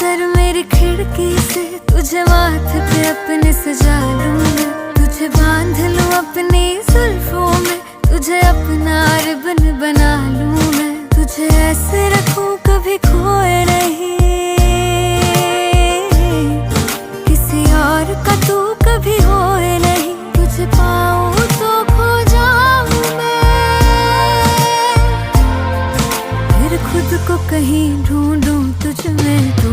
नजर मेरी खिड़की से तुझे माथे पे अपने सजा लूं मैं, तुझे बांध लूं अपनी जुल्फों में, तुझे अपना रिबन बना लूं मैं, तुझे ऐसे रखूं कभी खोए नहीं, किसी और का तू कभी होए नहीं, तुझे पाऊं तो खो जाऊं मैं, फिर खुद को कहीं ढूंढूं तुझ में तू